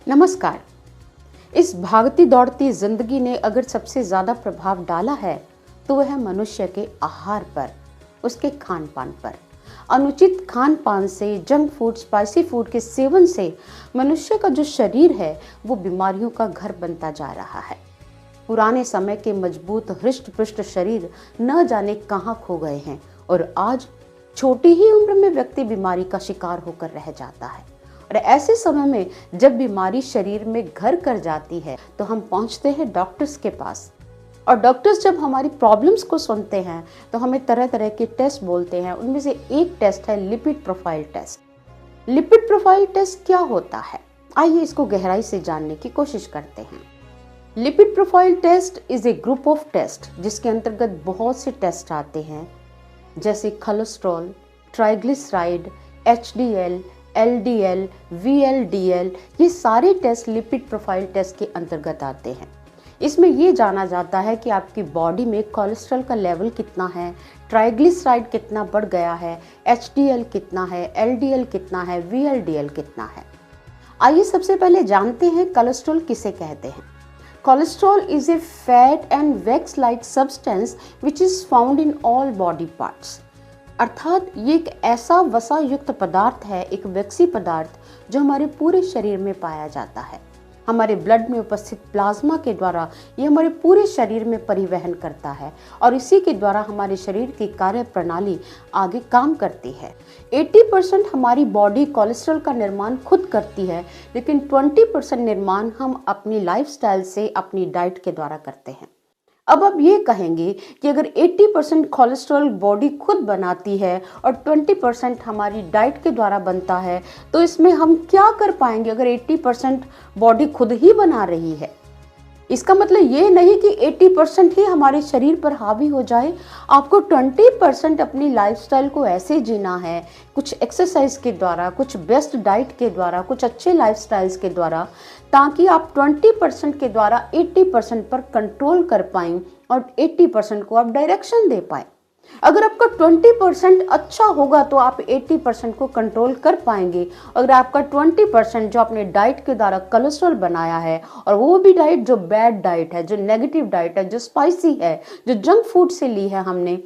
नमस्कार। इस भागती दौड़ती जिंदगी ने अगर सबसे ज्यादा प्रभाव डाला है तो वह है मनुष्य के आहार पर, उसके खान पान पर। अनुचित खान पान से, जंक फूड, स्पाइसी फूड के सेवन से मनुष्य का जो शरीर है वो बीमारियों का घर बनता जा रहा है। पुराने समय के मजबूत हृष्ट पुष्ट शरीर न जाने कहाँ खो गए हैं और आज छोटी ही उम्र में व्यक्ति बीमारी का शिकार होकर रह जाता है। और ऐसे समय में जब बीमारी शरीर में घर कर जाती है तो हम पहुंचते हैं डॉक्टर्स के पास। और डॉक्टर्स जब हमारी प्रॉब्लम्स को सुनते हैं तो हमें तरह तरह के टेस्ट बोलते हैं। उनमें से एक टेस्ट है lipid profile test. Lipid profile test क्या होता है, आइए इसको गहराई से जानने की कोशिश करते हैं। Lipid profile test is a group of test जिसके अंतर्गत बहुत से टेस्ट आते हैं, जैसे cholesterol, triglyceride, HDL, LDL, VLDL. ये सारे टेस्ट लिपिड प्रोफाइल टेस्ट के अंतर्गत आते हैं। इसमें ये जाना जाता है कि आपकी बॉडी में कोलेस्ट्रॉल का लेवल कितना है, ट्राइग्लिसराइड कितना बढ़ गया है, एचडीएल कितना है, एलडीएल कितना है, वीएलडीएल कितना है। आइए सबसे पहले जानते हैं कोलेस्ट्रॉल किसे कहते हैं। Cholesterol is a fat and wax like substance which is found in all body parts. अर्थात ये एक ऐसा वसा युक्त पदार्थ है, एक वैक्सी पदार्थ जो हमारे पूरे शरीर में पाया जाता है। हमारे ब्लड में उपस्थित प्लाज्मा के द्वारा ये हमारे पूरे शरीर में परिवहन करता है और इसी के द्वारा हमारे शरीर की कार्य प्रणाली आगे काम करती है। 80% हमारी बॉडी कोलेस्ट्रॉल का निर्माण खुद करती है, लेकिन 20% निर्माण हम अपनी लाइफस्टाइल से, अपनी डाइट के द्वारा करते हैं। अब आप ये कहेंगे कि अगर 80% कोलेस्ट्रॉल बॉडी खुद बनाती है और 20% हमारी डाइट के द्वारा बनता है, तो इसमें हम क्या कर पाएंगे अगर 80% बॉडी खुद ही बना रही है। इसका मतलब ये नहीं कि 80% ही हमारे शरीर पर हावी हो जाए। आपको 20% अपनी लाइफस्टाइल को ऐसे जीना है, कुछ एक्सरसाइज के द्वारा, कुछ बेस्ट डाइट के द्वारा, कुछ अच्छे लाइफस्टाइल्स के द्वारा, ताकि आप 20% के द्वारा 80% पर कंट्रोल कर पाएं और 80% को आप डायरेक्शन दे पाएं। अगर आपका 20% अच्छा होगा तो आप 80% को कंट्रोल कर पाएंगे। अगर आपका 20% जो आपने डाइट के द्वारा कोलेस्ट्रॉल बनाया है, और वो भी डाइट जो बैड डाइट है, जो नेगेटिव डाइट है, जो स्पाइसी है, जो जंक फूड से ली है हमने,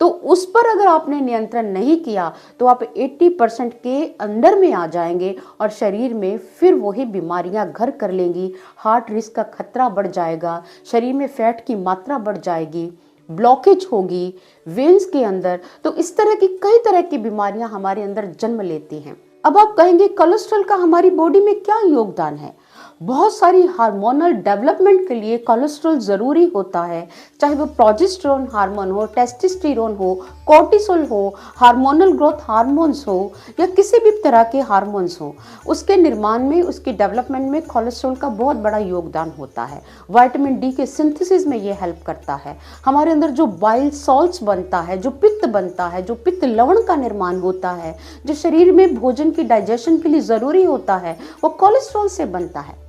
तो उस पर अगर आपने नियंत्रण नहीं किया तो आप 80% के अंदर में आ जाएंगे और शरीर में फिर वही बीमारियां घर कर लेंगी। हार्ट रिस्क का खतरा बढ़ जाएगा, शरीर में फैट की मात्रा बढ़ जाएगी, ब्लॉकेज होगी वेन्स के अंदर। तो इस तरह की कई तरह की बीमारियां हमारे अंदर जन्म लेती हैं। अब आप कहेंगे कोलेस्ट्रॉल का हमारी बॉडी में क्या योगदान है। बहुत सारी हार्मोनल डेवलपमेंट के लिए कोलेस्ट्रॉल जरूरी होता है, चाहे वो प्रोजेस्टेरोन हार्मोन हो, टेस्टोस्टेरोन हो, कोर्टिसोल हो, हार्मोनल ग्रोथ हार्मोन्स हो या किसी भी तरह के हार्मोन्स हो। उसके निर्माण में, उसके डेवलपमेंट में कोलेस्ट्रॉल का बहुत बड़ा योगदान होता है। विटामिन डी के सिंथेसिस में ये हेल्प करता है। हमारे अंदर जो बाइल सॉल्ट्स बनता है, जो पित्त बनता है, जो पित्त लवण का निर्माण होता है, जो शरीर में भोजन की डाइजेशन के लिए जरूरी होता है, वो कोलेस्ट्रॉल से बनता है।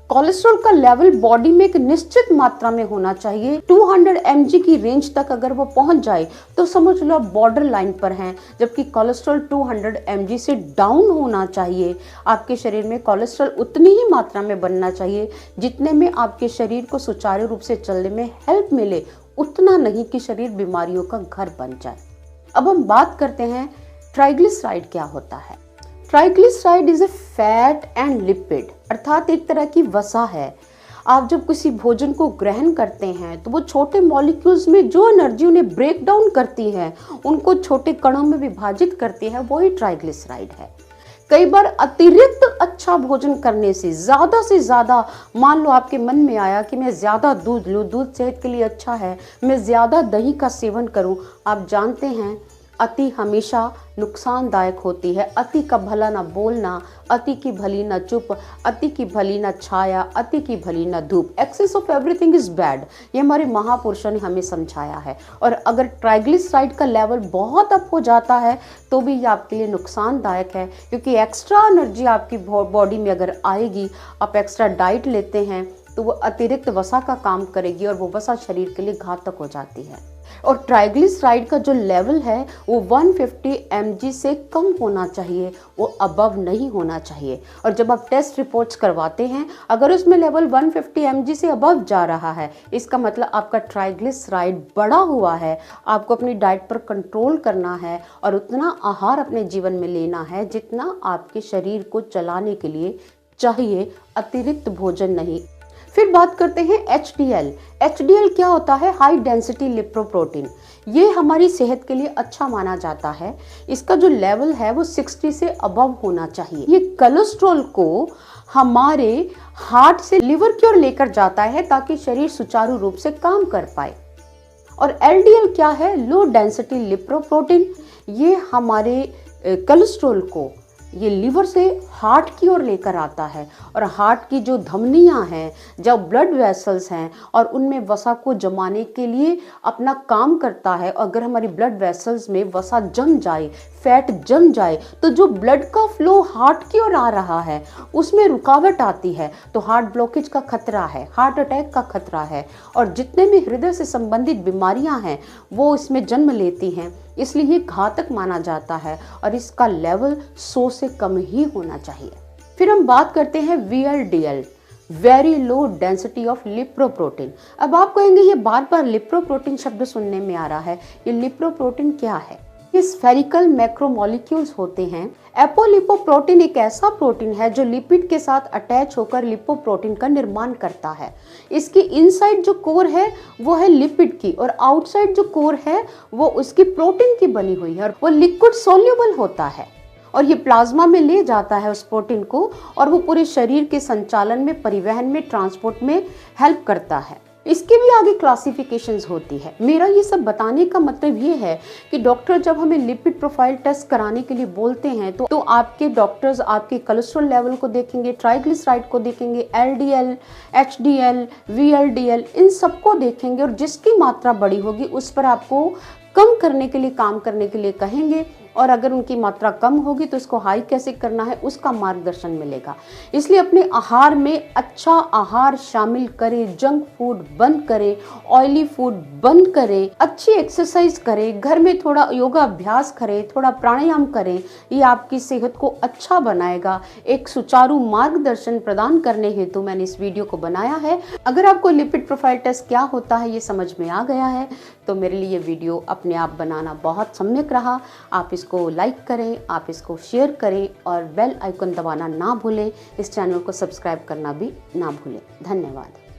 कोलेस्ट्रॉल का लेवल बॉडी में एक निश्चित मात्रा में होना चाहिए। 200 mg की रेंज तक अगर वो पहुंच जाए तो समझ लो आप बॉर्डर लाइन पर हैं, जबकि कोलेस्ट्रॉल 200 mg से डाउन होना चाहिए। आपके शरीर में कोलेस्ट्रॉल उतनी ही मात्रा में बनना चाहिए जितने में आपके शरीर को सुचारू रूप से चलने में हेल्प मिले, उतना नहीं कि शरीर बीमारियों का घर बन जाए। अब हम बात करते हैं ट्राइग्लिसराइड क्या होता है। Triglyceride is a fat and lipid, अर्थात एक तरह की वसा है। आप जब किसी भोजन को ग्रहण करते हैं तो वो छोटे मॉलिक्यूल्स में जो एनर्जी उन्हें ब्रेक डाउन करती है, उनको छोटे कणों में विभाजित करती है, वही ट्राइग्लिसराइड है। कई बार अतिरिक्त अच्छा भोजन करने से ज्यादा, मान लो आपके मन में आया कि मैं ज्यादा दूध लूँ, दूध सेहत के लिए अच्छा है, मैं ज्यादा दही का सेवन करूँ। आप जानते हैं अति हमेशा नुकसानदायक होती है। अति का भला न बोलना, अति की भली न चुप, अति की भली न छाया, अति की भली न धूप। Excess of everything is bad, ये हमारे महापुरुषों ने हमें समझाया है। और अगर ट्राइग्लिसराइड का लेवल बहुत अप हो जाता है तो भी ये आपके लिए नुकसानदायक है, क्योंकि एक्स्ट्रा एनर्जी आपकी बॉडी में अगर आएगी, आप एक्स्ट्रा डाइट लेते हैं, तो वो अतिरिक्त वसा का काम करेगी और वो वसा शरीर के लिए घातक हो जाती है। और ट्राइग्लिसराइड का जो लेवल है वो 150 mg से कम होना चाहिए, वो अबव नहीं होना चाहिए। और जब आप टेस्ट रिपोर्ट्स करवाते हैं, अगर उसमें लेवल 150 mg से अबव जा रहा है, इसका मतलब आपका ट्राइग्लिसराइड बढ़ा हुआ है। आपको अपनी डाइट पर कंट्रोल करना है और उतना आहार अपने जीवन में लेना है जितना आपके शरीर को चलाने के लिए चाहिए, अतिरिक्त भोजन नहीं। फिर बात करते हैं HDL। HDL क्या होता है? High density lipoprotein. ये हमारी सेहत के लिए अच्छा माना जाता है। इसका जो लेवल है वो 60 से अबव होना चाहिए। ये कोलेस्ट्रॉल को हमारे हार्ट से लिवर की ओर लेकर जाता है ताकि शरीर सुचारू रूप से काम कर पाए। और LDL क्या है? Low density lipoprotein. ये हमारे कोलेस्ट्रॉल को ये लिवर से हार्ट की ओर लेकर आता है और हार्ट की जो धमनियां हैं, जो ब्लड वेसल्स हैं, और उनमें वसा को जमाने के लिए अपना काम करता है। अगर हमारी ब्लड वेसल्स में वसा जम जाए, फैट जम जाए, तो जो ब्लड का फ्लो हार्ट की ओर आ रहा है उसमें रुकावट आती है, तो हार्ट ब्लॉकेज का खतरा है, हार्ट अटैक का खतरा है, और जितने भी हृदय से संबंधित बीमारियां हैं वो इसमें जन्म लेती हैं। इसलिए ये घातक माना जाता है और इसका लेवल 100 से कम ही होना चाहिए। फिर हम बात करते हैं VLDL, very low density of lipoprotein. अब आप कहेंगे ये बार बार लिपोप्रोटीन शब्द सुनने में आ रहा है, ये लिपोप्रोटीन क्या है? ये स्फेरिकल मैक्रोमोलिक्यूल्स होते हैं। एपोलिपोप्रोटीन एक ऐसा प्रोटीन है जो लिपिड के साथ अटैच होकर लिपोप्रोटीन का निर्माण करता है। इसकी इनसाइड जो कोर है वो है लिपिड की, और आउटसाइड जो कोर है वो उसकी प्रोटीन की बनी हुई है, और वो लिक्विड सोल्यूबल होता है और ये प्लाज्मा में ले जाता है उस प्रोटीन को, और वो पूरे शरीर के संचालन में, परिवहन में, ट्रांसपोर्ट में हेल्प करता है। इसकी भी आगे क्लासिफिकेशंस होती है। मेरा ये सब बताने का मतलब ये है कि डॉक्टर जब हमें लिपिड प्रोफाइल टेस्ट कराने के लिए बोलते हैं तो आपके डॉक्टर्स आपके कोलेस्ट्रॉल लेवल को देखेंगे, ट्राइग्लिसराइड को देखेंगे, LDL, HDL, VLDL, इन सबको देखेंगे, और जिसकी मात्रा बड़ी होगी उस पर आपको कम करने के लिए, काम करने के लिए कहेंगे, और अगर उनकी मात्रा कम होगी तो इसको हाई कैसे करना है उसका मार्गदर्शन मिलेगा। इसलिए अपने आहार में अच्छा आहार शामिल करें, जंक फूड बंद करें, ऑयली फूड बंद करें, अच्छी एक्सरसाइज करें, घर में थोड़ा योगा अभ्यास करें, थोड़ा प्राणायाम करें। ये आपकी सेहत को अच्छा बनाएगा। एक सुचारू मार्गदर्शन प्रदान करने हेतु मैंने इस वीडियो को बनाया है। अगर आपको लिपिड प्रोफाइल टेस्ट क्या होता है ये समझ में आ गया है तो मेरे लिए ये अपने आप बनाना बहुत सम्यक रहा। आप इसको लाइक करें, आप इसको शेयर करें और बेल आइकन दबाना ना भूलें। इस चैनल को सब्सक्राइब करना भी ना भूलें। धन्यवाद।